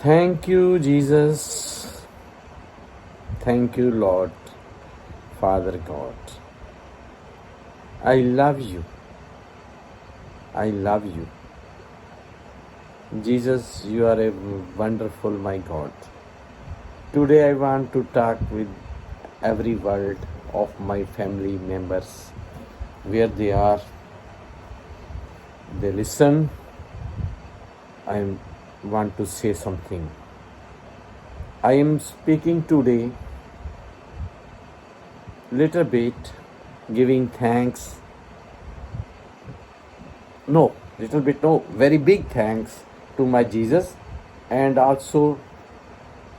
Thank you, Jesus. Thank you, Lord, Father God. I love you. I love you. Jesus, you are a wonderful, my God. Today I want to talk with every word of my family members, where they are. They listen. I want to say something. I am speaking today little bit, giving thanks. No, little bit no, very big thanks to my Jesus, and also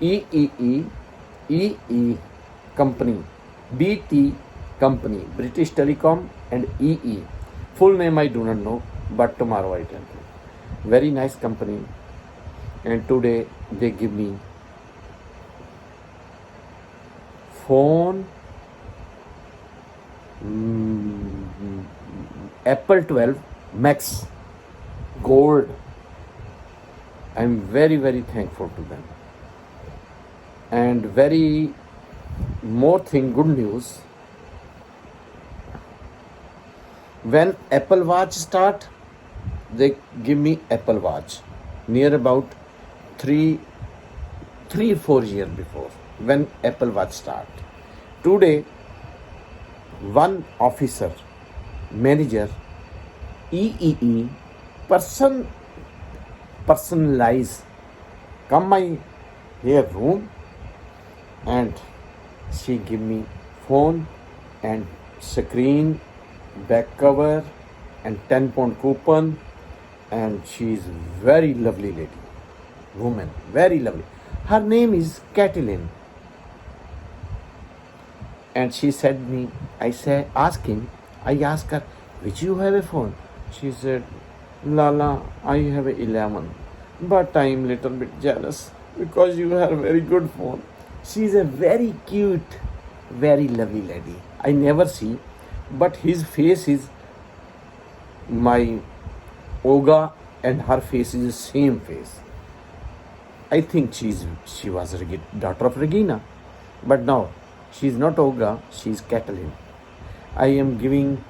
EE company, BT company, British Telecom, and EE. Full name I do not know, but tomorrow I tell you. Very nice company, and today they give me phone, Apple 12 Max Gold. I'm very, very thankful to them. And very more thing, good news. When Apple Watch start, they give me Apple Watch near about 4 years before, when Apple Watch start. Today, one officer, manager, EEE, personalize, come my here room, and she give me phone and screen, back cover, and 10-pound coupon, and she is very lovely lady, woman, very lovely. Her name is Catalin. And she said me, I asked her, which you have a phone? She said, Lala, I have a 11, but I am little bit jealous because you have a very good phone. She is a very cute, very lovely lady. I never see, but his face is my Olga, and her face is the same face. I think she was a daughter of Regina, but now she is not Olga, she is Catalin. I am giving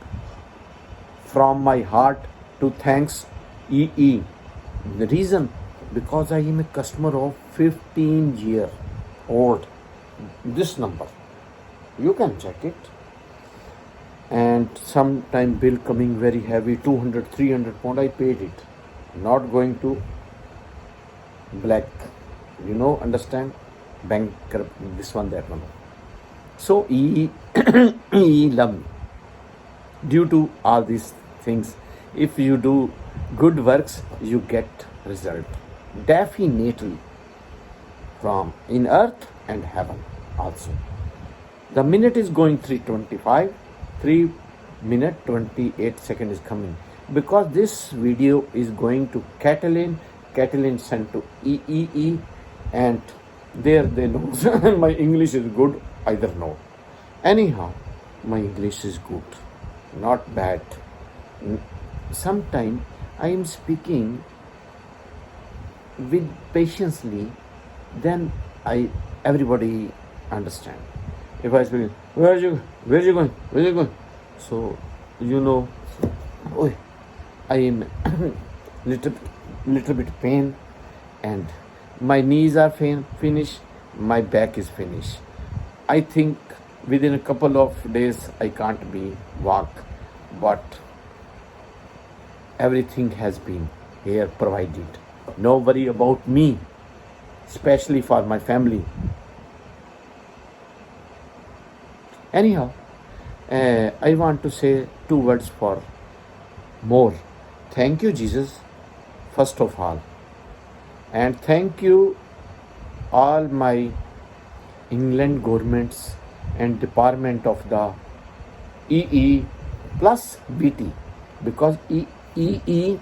from my heart to thanks EE. The reason, because I am a customer of 15 year old. This number, you can check it. And sometime bill coming very heavy, 200, 300 pound, I paid it. Not going to black, understand? Bankrupt, this one, that one. So EE love me. Due to all these things, if you do good works, you get result. Definitely from in earth and heaven also. The minute is going 3:25, 3 minute 28 second is coming. Because this video is going to Catalin sent to EEE, and there they know my English is good, either no. Anyhow, my English is good, not bad. Sometime I am speaking with patiently, then everybody understand. If I speak, where are you going? So I am little bit pain, and my knees are finished, my back is finished. I think within a couple of days I can't be walk, but everything has been here provided. No worry about me, especially for my family. Anyhow, I want to say 2 words for more. Thank you, Jesus, first of all. And thank you all my England governments and department of the EE plus BT, because EE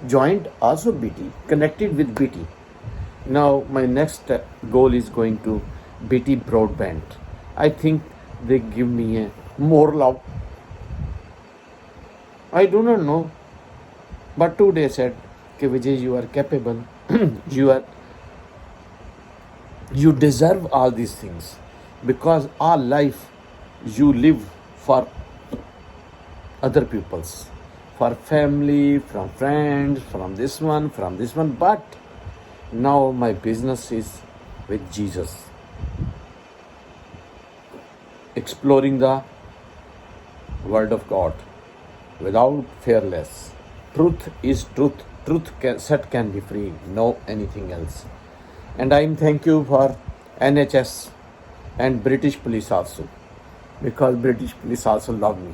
joined also BT, connected with BT. Now my next goal is going to BT broadband. I think they give me a more love. I do not know, but today said, Vijay, you are capable, you are you deserve all these things, because all life you live for other people's, for family, from friends, from this one. But now my business is with Jesus, exploring the word of God without fearless. Truth is truth. Set can be free, no anything else. And I am thank you for NHS and British police also, because British police also love me.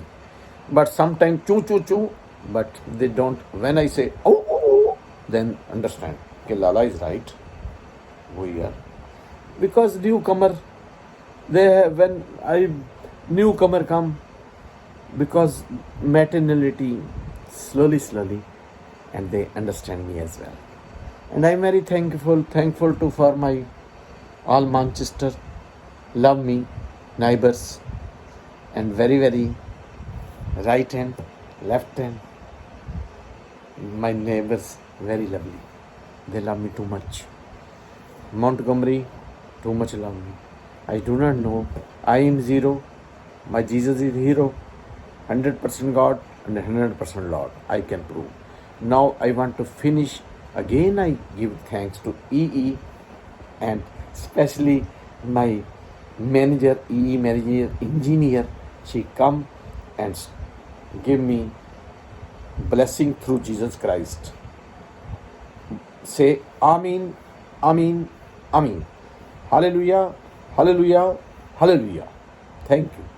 But sometimes choo, but they don't. When I say oh, then understand. Okay, Lala is right. We are, because newcomer, when I newcomer come, because maternity slowly, and they understand me as well. And I'm very thankful to for my all Manchester love me neighbors, and very right hand, left hand, my neighbors very lovely. They love me too much. Montgomery, too much love me. I do not know. I am zero. My Jesus is hero. 100% God and 100% Lord. I can prove. Now I want to finish. Again I give thanks to EE, and especially my manager, EE manager, engineer. She come and give me blessing through Jesus Christ. Say Amen, Amen, Amen. Hallelujah, hallelujah, hallelujah. Thank you.